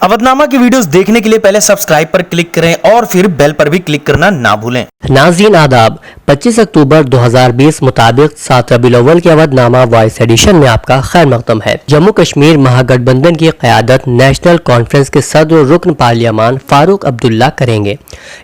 अवधनामा की वीडियोस देखने के लिए पहले सब्सक्राइब पर क्लिक करें और फिर बेल पर भी क्लिक करना ना भूलें। नाज़रीन आदाब, 25 अक्टूबर 2020 मुताबिक 7 रबीउल अव्वल के अवधनामा वॉइस एडिशन में आपका खैर मकदम है। जम्मू कश्मीर महागठबंधन की क़यादत नेशनल कॉन्फ्रेंस के सदर और रुकन पार्लियामान फारूक अब्दुल्ला करेंगे।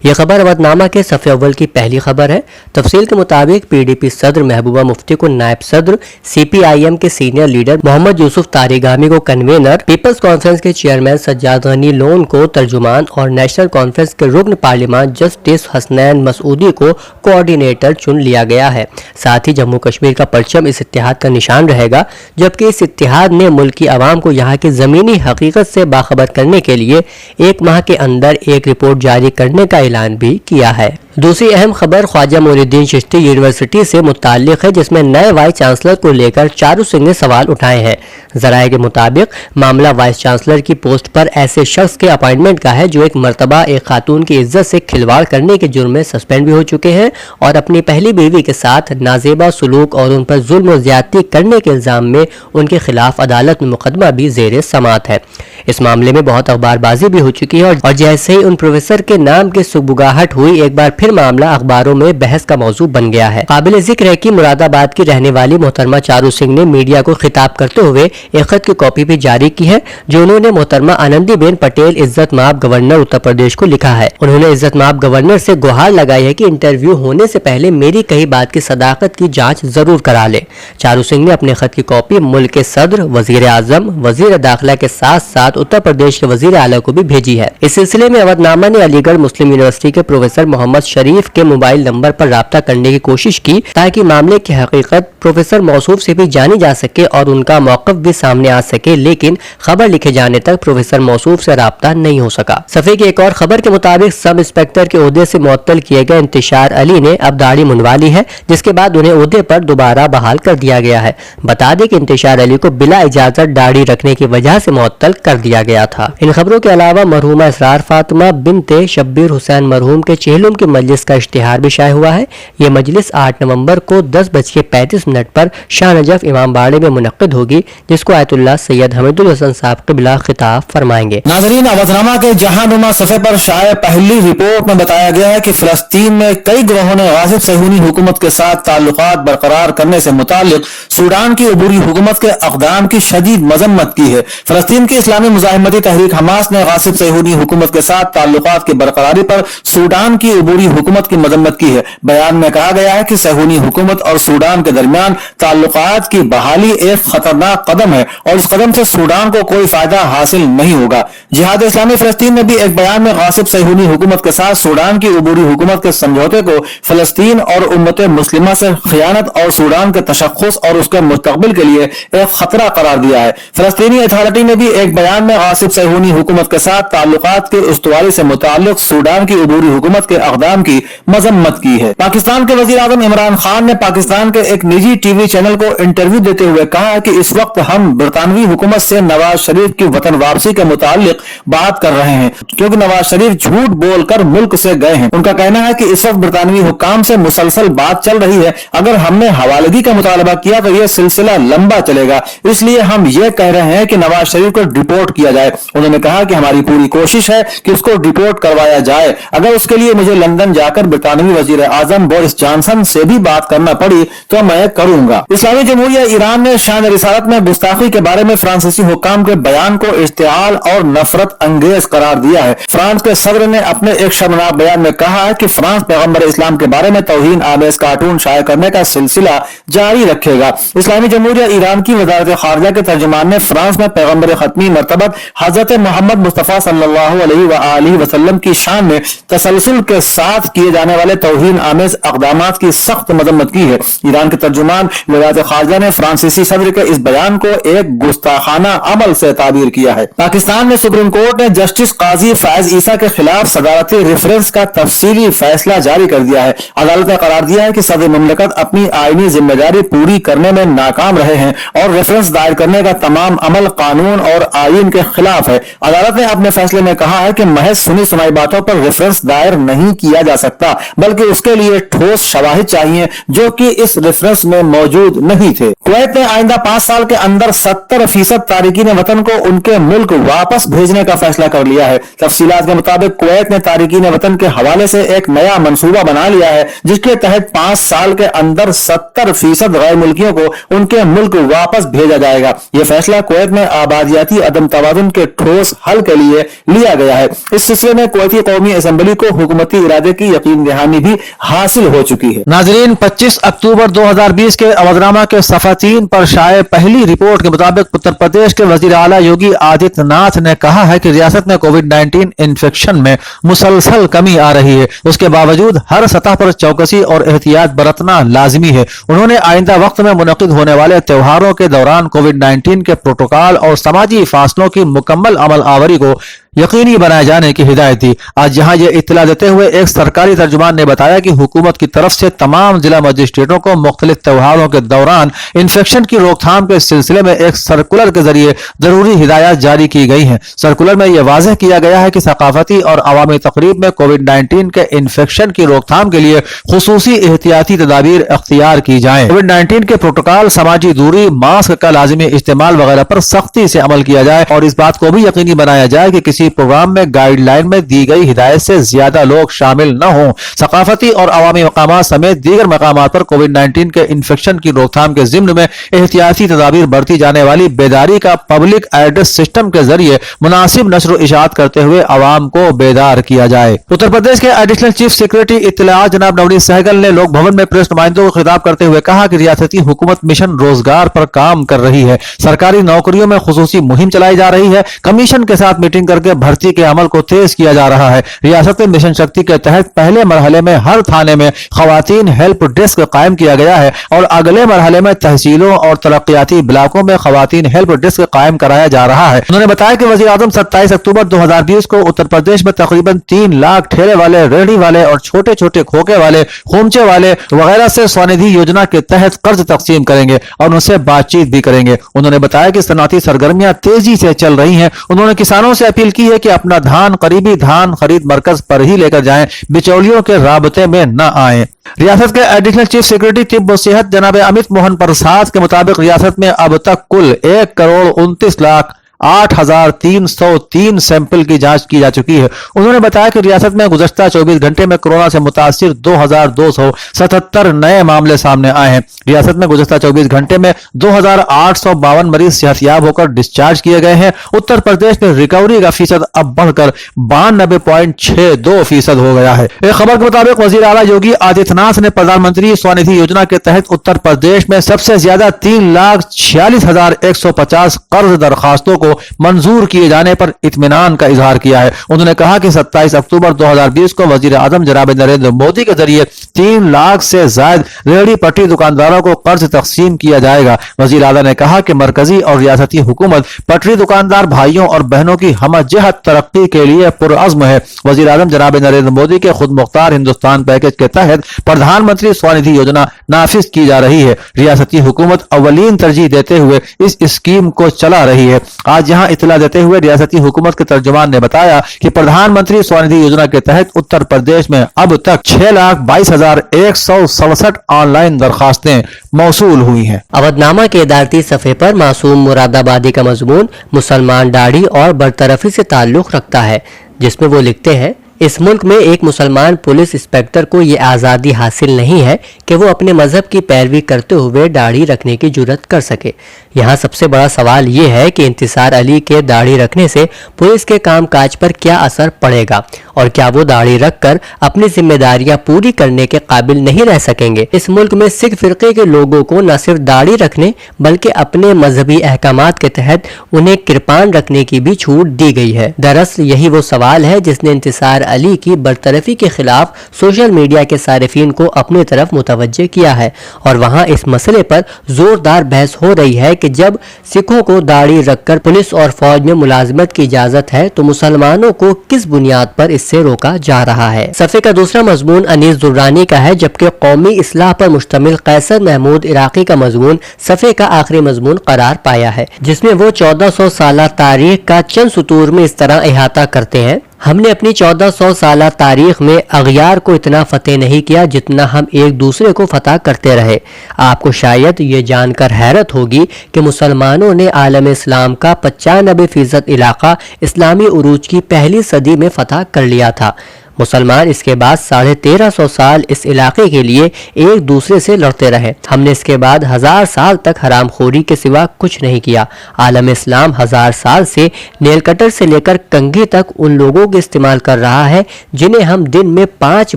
यह खबर अवधनामा के सफ़े अव्वल की पहली खबर है। तफसील के मुताबिक PDP सदर महबूबा मुफ्ती को नायब सदर, CPIM के सीनियर लीडर मोहम्मद यूसुफ तारिगामी को कन्वेनर, पीपल्स कॉन्फ्रेंस के चेयरमैन सज्जाद गनी लोन को तर्जुमान और नेशनल कॉन्फ्रेंस के रुकन पार्लियामान जस्टिस हसनैन मसूदी को कोऑर्डिनेटर चुन लिया गया है। साथ ही जम्मू कश्मीर का परचम इस इत्तेहाद का निशान रहेगा, जबकि इस इत्तेहाद ने मुल्क की आवाम को यहाँ की ज़मीनी हकीकत से बाखबर करने के लिए 1 माह के अंदर एक रिपोर्ट जारी करने का ऐलान भी किया है। दूसरी अहम खबर ख्वाजा मोइनुद्दीन चिश्ती यूनिवर्सिटी से मुताल्लिक है, जिसमें नए वाइस चांसलर को लेकर चारू सिंह ने सवाल उठाए हैं। जराये के मुताबिक मामला वाइस चांसलर की पोस्ट पर ऐसे शख्स के अपॉइंटमेंट का है जो एक मरतबा एक खातून की इज्जत से खिलवाड़ करने के जुर्म में सस्पेंड भी हो चुके हैं और अपनी पहली बीवी के साथ नाजेबा सलूक और उन पर जुल्म और ज्यादती करने के इल्जाम में उनके खिलाफ अदालत में मुकदमा भी जेर समात है। इस मामले में बहुत अखबारबाजी भी हो चुकी है और जैसे ही उन प्रोफेसर के नाम की सुगबुगाहट हुई, एक बार फिर मामला अखबारों में बहस का मौजू बन गया है। काबिल जिक्र है कि मुरादाबाद की रहने वाली मोहतरमा चारू सिंह ने मीडिया को खिताब करते हुए एक खत की कॉपी भी जारी की है, जो उन्होंने मोहतरमा आनंदीबेन पटेल इज्जत माब गवर्नर उत्तर प्रदेश को लिखा है। उन्होंने इज्जत माब गवर्नर से गुहार लगाई है कि इंटरव्यू होने से पहले मेरी कही बात की सदाकत की जांच जरूर करा ले। चारू सिंह ने अपने खत की कॉपी मुल्क के सदर, वजीर आजम, वजीर दाखिला के साथ साथ उत्तर प्रदेश के वजीर आला को भी भेजी है। इस सिलसिले में अवधनामा ने अलीगढ़ मुस्लिम यूनिवर्सिटी के प्रोफेसर मोहम्मद शरीफ के मोबाइल नंबर पर राब्ता करने की कोशिश की, ताकि मामले की हकीकत प्रोफेसर मौसूफ से भी जानी जा सके और उनका मौक़िफ़ भी सामने आ सके, लेकिन खबर लिखे जाने तक प्रोफेसर मौसूफ से राब्ता नहीं हो सका। सफ़े की एक और खबर के मुताबिक सब इंस्पेक्टर के ओहदे से मुअत्तल किए गए इंतिशार अली ने अब दाढ़ी मुंडवा ली है, जिसके बाद उन्हें ओहदे पर दोबारा बहाल कर दिया गया है। बता दें कि इंतिशार अली को बिला इजाजत दाढ़ी रखने की वजह से मुअत्तल कर दिया गया था। इन खबरों के अलावा मरहूमा इसरार फातिमा बिनते शब्बीर हुसैन मरहूम के चेहलुम की मजलिस का इश्तिहार भी शाये हुआ है। ये मजलिस 8 नवंबर को 10:35 पर शाह नजफ इमाम बाड़े में मुनक्किद होगी, जिसको आयतुल्लाह सैयद हमीदुल हसन साहब क़िबला खिताब फरमाएंगे। नाज़रीन, अवधनामा के जहानुमा सफ़े पर शाये पहली रिपोर्ट में बताया गया है कि फिलिस्तीन में कई ग्रोहों ने गासिब सहूनी हुकूमत के साथ ताल्लुकात बरकरार करने से मुताल्लिक सूडान की अबूरी हुकूमत के अक़दाम की शदीद मजम्मत की है। फिलिस्तीन की इस्लामी मुज़ाहिमती तहरीक हमास ने गासिब सहूनी हुकूमत के साथ ताल्लुकात की बरकरारी पर सूडान की अबूरी हुकूमत की मजम्मत की है। बयान में कहा गया है कि सहूनी हुकूमत और सूडान के दरमियान ताल्लुकात की बहाली एक खतरनाक कदम है और इस कदम से सूडान को कोई फायदा हासिल नहीं होगा। जिहाद इस्लामी फिलिस्तीन ने भी एक बयान में गासिब सहूनी हुकूमत के साथ सूडान की अबूरी हुकूमत के समझौते को फिलिस्तीन और उम्मत मुस्लिमा से खियानत और सूडान के तशख्खुस और उसके मुस्तकबिल के लिए एक खतरा करार दिया है। फिलिस्तीनी अथॉरिटी ने भी एक बयान में गासिब सहूनी हुकूमत के साथ ताल्लुकात के उस्तवारी से मुताल्लिक सूडान की अबूरी हुकूमत के अक़दाम की मजम्मत की है। पाकिस्तान के वज़ीर आज़म इमरान खान ने पाकिस्तान के एक निजी टीवी चैनल को इंटरव्यू देते हुए कहा है कि इस वक्त हम बरतानवी हुकूमत से नवाज शरीफ की वतन वापसी के मुताल्लिक बात कर रहे हैं, क्योंकि नवाज शरीफ झूठ बोलकर मुल्क से गए हैं। उनका कहना है कि इस वक्त बरतानवी हुक्काम से मुसलसल बात चल रही है। अगर हमने हवालगी का मुतालबा किया तो यह सिलसिला लंबा चलेगा, इसलिए हम ये कह रहे हैं कि नवाज शरीफ को डिपोर्ट किया जाए। उन्होंने कहा कि हमारी पूरी कोशिश है कि उसको डिपोर्ट करवाया जाए। अगर उसके लिए मुझे लंदन जाकर बरतानवी वजीर आजम बोरिस जॉनसन से भी बात करना पड़ी तो मैं करूंगा। इस्लामी जमहूरिया ईरान ने शान रिसालत में गुस्ताखी के बारे में फ्रांसीसी हुक्काम के बयान को इश्तिआल और नफरत अंगेज करार दिया है। फ्रांस के सदर ने अपने एक शर्मनाक बयान में कहा है कि फ्रांस पैगंबर इस्लाम के बारे में तौहीन आमेज कार्टून शाये करने का सिलसिला जारी रखेगा। इस्लामी जमहूरिया ईरान की वज़ारत खारजा के तर्जुमान ने फ्रांस में पैगंबर खत्मी मरतबत हजरत मोहम्मद मुस्तफ़ा सल्लल्लाहु अलैहि वसल्लम की शान में तसलसल के साथ किए जाने वाले तौहीन आमेज अक़दामात की सख्त मजम्मत की है। ईरान के तर्जुमान वज़ारत खारजा ने फ्रांसीसी सदर के इस बयान को एक गुस्ताखाना अमल से ताबीर किया है। पाकिस्तान में सुप्रीम कोर्ट ने जस्टिस काजी फैज ईसा के खिलाफ सदारती रेफरेंस का तफसीली फैसला जारी कर दिया है। अदालत ने करार दिया है कि सदर मुमलिकत अपनी आईनी जिम्मेदारी पूरी करने में नाकाम रहे हैं और रेफरेंस दायर करने का तमाम अमल कानून और आईन के खिलाफ है। अदालत ने अपने फैसले में कहा है कि महज सुनी सुनाई बातों पर रेफरेंस दायर नहीं किया जा सकता, बल्कि उसके लिए ठोस शवाहिद चाहिए जो कि इस रेफरेंस में मौजूद नहीं थे। कुवैत ने आइंदा 5 साल के अंदर 70% तारिकीन वतन को उनके मुल्क वापस भेजने का फैसला कर लिया है। तफसीलात के मुताबिक कुवैत ने तारिकीन वतन के हवाले से एक नया मंसूबा बना लिया है, जिसके तहत 5 साल के अंदर 70% गैर मुल्कियों को उनके मुल्क वापस भेजा जाएगा। यह फैसला कुवैत में आबादियाती अदम तवाजुन के ठोस हल के लिए लिया गया है। इस सिलसिले में कुवैती कौमी असेंबली को हुकूमती इरादे की यकीन दहानी भी हासिल हो चुकी है। नाजरीन, 25 अक्टूबर 2020 के अवधनामा के सफ़ा 3 पर शाये पहली रिपोर्ट के मुताबिक उत्तर प्रदेश के वजीर आला योगी आदित्यनाथ ने कहा है कि रियासत में कोविड-19 इन्फेक्शन में मुसलसल कमी आ रही है। उसके बावजूद हर सतह पर चौकसी और एहतियात बरतना लाजिमी है। उन्होंने आइंदा वक्त में मुनक़िद होने वाले त्योहारों के दौरान कोविड-19 के प्रोटोकॉल और समाजी फासलों की मुकम्मल अमल आवरी को यकीनी बनाए जाने की हिदायत दी। आज यहां यह इत्तला देते हुए एक सरकारी तर्जुमान ने बताया कि हुकूमत की तरफ से तमाम जिला मजिस्ट्रेटों को मुख्तलिफ त्योहारों के दौरान इन्फेक्शन की रोकथाम के सिलसिले में एक सर्कुलर के जरिए जरूरी हिदायत जारी की गई हैं। सर्कुलर में यह वाज़ेह किया गया है कि सकाफती और अवामी तकरीब में कोविड-19 के इन्फेक्शन की रोकथाम के लिए खुसूसी एहतियाती तदाबीर अख्तियार की जाए। कोविड-19 के प्रोटोकॉल, समाजी दूरी, मास्क का लाजिमी इस्तेमाल वगैरह पर सख्ती से अमल किया जाए और इस बात को भी यकीनी बनाया जाए कि प्रोग्राम में गाइडलाइन में दी गई हिदायत से ज्यादा लोग शामिल न हों। सकाफती और अवामी मकामात समेत दीगर मकामात पर कोविड-19 के इन्फेक्शन की रोकथाम के जिम्न में एहतियाती तदाबीर बरती जाने वाली बेदारी का पब्लिक एड्रेस सिस्टम के जरिए मुनासिब नशर इशात करते हुए अवाम को बेदार किया जाए। उत्तर प्रदेश के एडिशनल चीफ सेक्रेटरी इत्तलाआत जनाब नवनीत सहगल ने लोक भवन में प्रेस नुमाइंदों को खिताब करते हुए कहा कि रियासती हुकूमत मिशन रोजगार पर काम कर रही है। सरकारी नौकरियों में खुसूसी मुहिम चलाई जा रही है। कमीशन के साथ मीटिंग करके भर्ती के अमल को तेज किया जा रहा है। रियासत में मिशन शक्ति के तहत पहले मरहले में हर थाने में खवातीन हेल्प डेस्क कायम किया गया है और अगले मरहले में तहसीलों और तरक्याती ब्लॉकों में खवातीन हेल्प डेस्क कायम कराया जा रहा है। उन्होंने बताया कि वजीर आजम 27 अक्टूबर 2020 को उत्तर प्रदेश में तकरीबन 3 लाख ठेले वाले, रेहड़ी वाले और छोटे छोटे खोखे वाले, खोमचे वाले वगैरह से स्वनिधि योजना के तहत कर्ज तकसीम करेंगे और उनसे बातचीत भी करेंगे। उन्होंने बताया कि सनअती सरगर्मियां तेजी से चल रही हैं। उन्होंने किसानों से अपील की है कि अपना धान करीबी धान खरीद मरकज पर ही लेकर जाएं, बिचौलियों के राबते में न आएं। रियासत के एडिशनल चीफ सेक्रेटरी तिब्ब व सेहत जनाब अमित मोहन प्रसाद के मुताबिक रियासत में अब तक कुल 1,29,08,303 सैंपल की जांच की जा चुकी है। उन्होंने बताया कि रियासत में गुज़श्ता 24 घंटे में कोरोना से मुतासिर 2,277 नए मामले सामने आए हैं। रियासत में गुज़श्ता 24 घंटे में 2,852 मरीज सेहतयाब होकर डिस्चार्ज किए गए हैं। उत्तर प्रदेश में रिकवरी का फीसद अब बढ़कर 92.62% हो गया है। एक खबर के मुताबिक वजीर आला योगी आदित्यनाथ ने प्रधानमंत्री स्वनिधि योजना के तहत उत्तर प्रदेश में सबसे ज्यादा 3,46,150 कर्ज दरखास्तों को मंजूर किए जाने पर इत्मीनान का इजहार किया है। उन्होंने कहा कि 27 अक्टूबर 2020 को वजीर आजम जनाब नरेंद्र मोदी के जरिए 3 लाख से ज्यादा रेहड़ी पटरी दुकानदारों को कर्ज तकसीम किया जाएगा। वजीर आला ने कहा कि मरकजी और रियासती हुकूमत पटरी दुकानदार भाइयों और बहनों की हमजहत तरक्की के लिए पुरअज़्म है। वजीर आजम जनाब नरेंद्र मोदी के खुद मुख्तार हिंदुस्तान पैकेज के तहत प्रधानमंत्री स्वनिधि योजना नाफिज की जा रही है। रियासती हुकूमत अव्वलीन तरजीह देते हुए इस स्कीम को चला रही है। आज यहां इत्तला देते हुए रियासती हुकूमत के तर्जुमान ने बताया कि प्रधानमंत्री स्वनिधि योजना के तहत उत्तर प्रदेश में अब तक 6,22,167 ऑनलाइन दरखास्तें मौसूल हुई हैं। अवधनामा के इदारती सफ़े पर मासूम मुरादाबादी का मजमून मुसलमान दाढ़ी और बरतरफी से ताल्लुक़ रखता है, जिसमें वो लिखते हैं, इस मुल्क में एक मुसलमान पुलिस इंस्पेक्टर को ये आज़ादी हासिल नहीं है कि वो अपने मजहब की पैरवी करते हुए दाढ़ी रखने की जुर्रत कर सके। यहाँ सबसे बड़ा सवाल ये है कि इंतिसार अली के दाढ़ी रखने से पुलिस के कामकाज पर क्या असर पड़ेगा और क्या वो दाढ़ी रखकर अपनी जिम्मेदारियां पूरी करने के काबिल नहीं रह सकेंगे। इस मुल्क में सिख फिरके के लोगों को न सिर्फ दाढ़ी रखने बल्कि अपने मजहबी अहकामात के तहत उन्हें किरपान रखने की भी छूट दी गई है। दरअसल यही वो सवाल है जिसने इंतिसार अली की बरतरफी के खिलाफ सोशल मीडिया के सारिफीन को अपनी तरफ मुतवज्जे किया है और वहाँ इस मसले पर जोरदार बहस हो रही है कि जब सिखों को दाढ़ी रखकर पुलिस और फौज में मुलाजमत की इजाजत है तो मुसलमानों को किस बुनियाद पर इससे रोका जा रहा है। सफ़े का दूसरा मजमून अनीस दुर्रानी का है, जबकि कौमी इस्लाह पर मुश्तमिल कैसर महमूद इराकी का मजमून सफ़े का आखिरी मजमून करार पाया है, जिसमें वो 1400 साल तारीख का चंद सुतूर में इस तरह इहाता करते हैं। ہم نے اپنی 1400 سالہ تاریخ میں اغیار کو اتنا فتح نہیں کیا جتنا ہم ایک دوسرے کو فتح کرتے رہے۔ آپ کو شاید یہ جان کر حیرت ہوگی کہ مسلمانوں نے عالم اسلام کا 95% علاقہ اسلامی عروج کی پہلی صدی میں فتح کر لیا تھا۔ مسلمان اس کے بعد 1350 سال اس علاقے کے لیے ایک دوسرے سے لڑتے رہے۔ ہم نے اس کے بعد 1000 سال تک حرام خوری کے سوا کچھ نہیں کیا۔ عالم اسلام 1000 سال سے نیل کٹر سے لے کر کنگھی تک ان لوگوں کے استعمال کر رہا ہے جنہیں ہم دن میں 5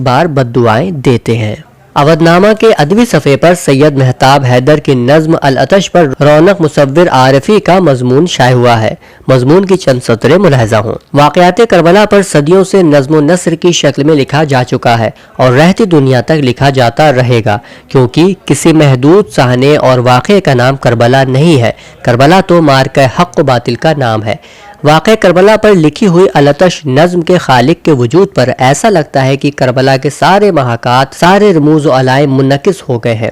بار بد دعائیں دیتے ہیں۔ اودھ نامہ کے ادبی صفحے پر سید مہتاب حیدر کی نظم العطش پر رونق مصور عارفی کا مضمون شائع ہوا ہے۔ مضمون کی چند سطریں ملاحظہ ہوں۔ واقعات کربلا پر صدیوں سے نظم و نثر کی شکل میں لکھا جا چکا ہے اور رہتی دنیا تک لکھا جاتا رہے گا، کیونکہ کسی محدود صحنے اور واقعے کا نام کربلا نہیں ہے۔ کربلا تو مارکہ حق و باطل کا نام ہے۔ واقع کربلا پر لکھی ہوئی العطش نظم کے خالق کے وجود پر ایسا لگتا ہے کہ کربلا کے سارے محاکات، سارے رموز و علائم منعکس ہو گئے ہیں۔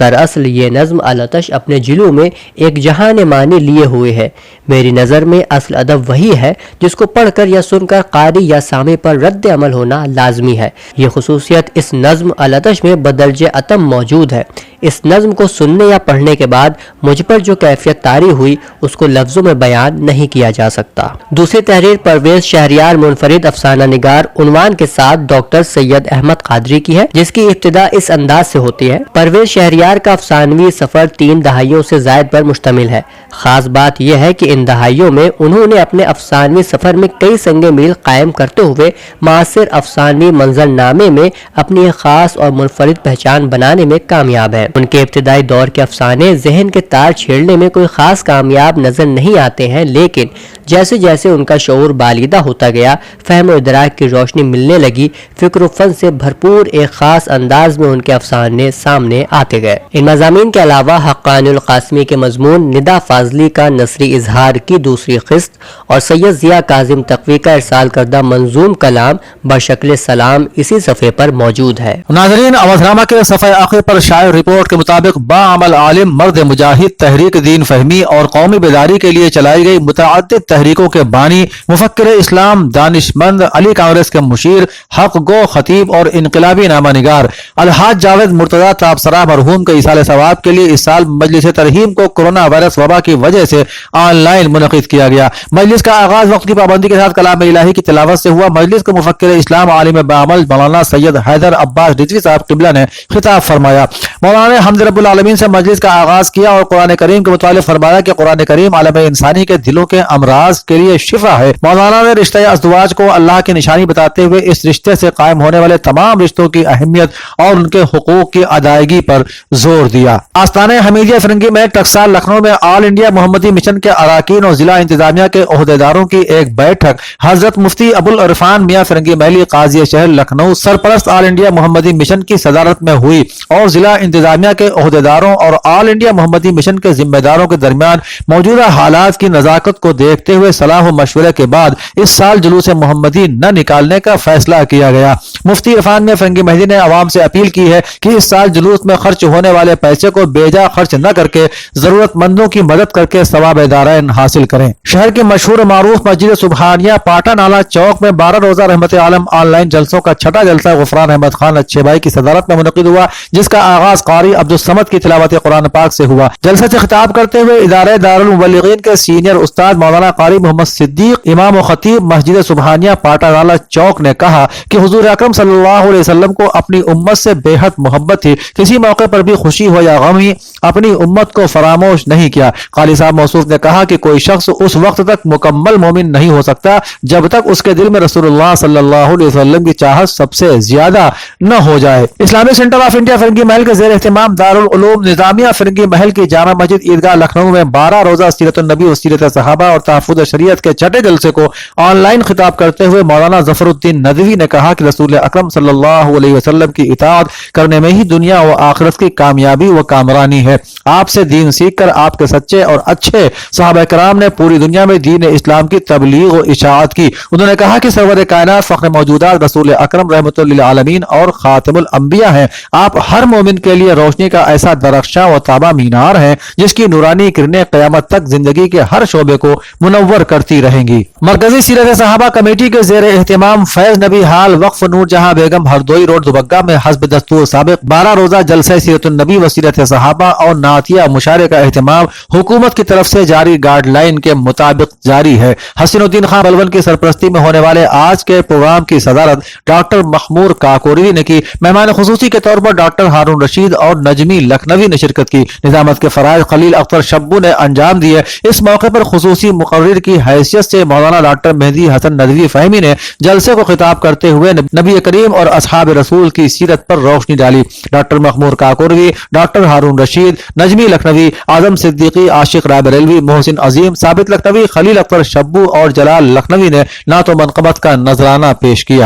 دراصل یہ نظم العطش اپنے جلو میں ایک جہان معنی لیے ہوئے ہے۔ میری نظر میں اصل ادب وہی ہے جس کو پڑھ کر یا سن کر قاری یا سامع پر رد عمل ہونا لازمی ہے۔ یہ خصوصیت اس نظم العطش میں بدرجہ اتم موجود ہے۔ اس نظم کو سننے یا پڑھنے کے بعد مجھ پر جو کیفیت طاری ہوئی اس کو لفظوں میں بیان نہیں کیا جا سکتا۔ دوسری تحریر پرویز شہریار منفرد افسانہ نگار عنوان کے ساتھ ڈاکٹر سید احمد قادری کی ہے، جس کی ابتدا اس انداز سے ہوتی ہے: پرویز شہریار کا افسانوی سفر 3 دہائیوں سے زائد پر مشتمل ہے۔ خاص بات یہ ہے کہ ان دہائیوں میں انہوں نے اپنے افسانوی سفر میں کئی سنگ میل قائم کرتے ہوئے معاصر افسانوی منظر نامے میں اپنی ایک خاص اور منفرد پہچان بنانے میں کامیاب ہیں۔ ان کے ابتدائی دور کے افسانے ذہن کے تار چھیڑنے میں کوئی خاص کامیاب نظر نہیں آتے ہیں، لیکن جیسے جیسے ان کا شعور بالیدہ ہوتا گیا، فہم و ادراک کی روشنی ملنے لگی، فکر و فن سے بھرپور ایک خاص انداز میں ان کے افسانے سامنے آتے گئے۔ ان مضامین کے علاوہ حقانی القاسمی کے مضمون، ندا فاضلی کا نثری اظہار کی دوسری قسط اور سید ضیاء کاظم تقوی کا ارسال کردہ منظوم کلام بشکل سلام اسی صفحے پر موجود ہے۔ ناظرین، اودھ نامہ کے صفحہ آخر پر شائع رپورٹ کے مطابق باعمل عالم، مرد مجاہد، تحریک دین فہمی اور قومی بیداری کے لیے چلائی گئی متعدد تحریکوں کے بانی، مفکر اسلام، دانش مند، علی کانگریس کے مشیر، حق گو خطیب اور انقلابی نامہ نگار الحاج جاوید مرتضیٰ تابسرا مرحوم کے ایصال ثواب کے لیے اس سال مجلس ترحیم کو کورونا وائرس وبا کی وجہ سے آن لائن منعقد کیا گیا۔ مجلس کا آغاز وقت کی پابندی کے ساتھ کلام الہی کی تلاوت سے ہوا۔ مجلس کو مفکر اسلام، عالم باعمل مولانا سید حیدر عباس رضوی صاحب قبلہ نے خطاب فرمایا۔ مولانا نے حمد رب العالمین سے مجلس کا آغاز کیا اور قرآن کریم کے متعلق فرمایا کہ قرآن کریم عالم انسانی کے دلوں کے امراض کے لیے شفا ہے۔ مولانا نے رشتہ ازدواج کو اللہ کی نشانی بتاتے ہوئے اس رشتے سے قائم ہونے والے تمام رشتوں کی اہمیت اور ان کے حقوق کی ادائیگی پر زور دیا۔ آستانہ حمیدیہ فرنگی محل ٹکسال لکھنؤ میں آل انڈیا محمدی مشن کے اراکین اور ضلع انتظامیہ کے عہدیداروں کی ایک بیٹھک حضرت مفتی ابوالعرفان میاں فرنگی محلی قاضی شہر لکھنؤ سرپرست آل انڈیا محمدی مشن کی صدارت میں ہوئی اور ضلع انتظامیہ کے عہدیداروں اور آل انڈیا محمدی مشن کے ذمہ داروں کے درمیان موجودہ حالات کی نزاکت کو دیکھتے ہوئے صلاح و مشورے کے بعد اس سال جلوس محمدی نہ نکالنے کا فیصلہ کیا گیا۔ مفتی عرفان میاں فرنگی محلی نے عوام سے اپیل کی ہے کہ اس سال جلوس میں خرچ ہونے والے پیسے کو بیجا خرچ نہ کر کے ضرورت مندوں کی مدد کر کے ثواب دارین حاصل کریں۔ شہر کی مشہور و معروف مسجد سبحانیہ پاٹا نالا چوک میں 12 روزہ رحمت عالم آن لائن جلسوں کا چھٹا جلسہ غفران احمد خان اچھے بھائی کی صدارت میں منعقد ہوا، جس کا آغاز قاری عبدالصمد کی تلاوت قرآن پاک سے ہوا۔ جلسے سے خطاب کرتے ہوئے ادارہ دارالمبلغین کے سینئر استاد مولانا قاری محمد صدیق امام و خطیب مسجد سبحانیہ پاٹا نالا چوک نے کہا کہ حضور اکرم صلی اللہ علیہ وسلم کو اپنی امت سے بے حد محبت تھی، کسی موقع پر بھی خوشی ہو یا غم ہی اپنی امت کو فراموش نہیں کیا۔ قاری صاحب موصوف نے کہا کہ کوئی شخص اس وقت تک مکمل مومن نہیں ہو سکتا جب تک اس کے دل میں رسول اللہ صلی اللہ علیہ وسلم کی چاہت سب سے زیادہ نہ ہو جائے۔ اسلامک سینٹر آف انڈیا فرنگی محل کے زیر اہتمام دارالعلوم نظامیہ فرنگی محل کی جامع مسجد عیدگاہ لکھنؤ میں 12 روزہ سیرت النبی و سیرت صحابہ اور تحفظ شریعت کے چھٹے جلسے کو آن لائن خطاب کرتے ہوئے مولانا ظفر الدین ندوی نے کہا کہ رسول اکرم صلی اللہ علیہ وسلم کی اطاعت کرنے میں ہی دنیا و آخرت کی کامیابی و کامرانی ہے۔ آپ سے دین سیکھ کر آپ کے سچے اور اچھے صحابہ کرام نے پوری دنیا میں دین اسلام کی تبلیغ و اشاعت کی۔ انہوں نے کہا کہ سرور کائنات فخر موجودات رسول اکرم رحمت للعالمین اور خاتم الانبیاء ہیں۔ آپ ہر مومن کے لیے روشنی کا ایسا درخشاں و تابہ مینار ہے جس کی نورانی کرنیں قیامت تک زندگی کے ہر شعبے کو منور کرتی رہیں گی۔ مرکزی سیرت صحابہ کمیٹی کے زیر اہتمام فیض نبی ہال وقف نور جہاں بیگم ہردوئی روڈ دوبگہ میں حسب دستور سابق 12 روزہ جلسہ سیرت النبی و سیرت صحابہ اور نعتیہ مشاعرے کا اہتمام حکومت کی طرف سے جاری گائیڈ لائن کے مطابق جاری ہے۔ حسین الدین خان بلون کی سرپرستی میں ہونے والے آج کے پروگرام کی صدارت ڈاکٹر مخمور کاکوری نے کی۔ مہمان خصوصی کے طور پر ڈاکٹر ہارون رشید اور نجمی لکھنوی نے شرکت کی۔ نظامت کے فرائض خلیل اختر شبو نے انجام دیے۔ اس موقع پر خصوصی مقرر کی حیثیت سے مولانا ڈاکٹر مہدی حسن ندوی فہمی نے جلسے کو خطاب کرتے ہوئے نبی کریم اور اصحاب رسول کی سیرت پر روشنی ڈالی۔ ڈاکٹر مخمور کاکوری، ڈاکٹر ہارون رشید، نجمی لکھنوی، اعظم صدیقی، عاشق رائے بریلوی، محسن عظیم، ثابت لکھنوی، خلیل اختر شبو اور جلال لکھنوی نے نعت و منقبت کا نذرانہ پیش کیا۔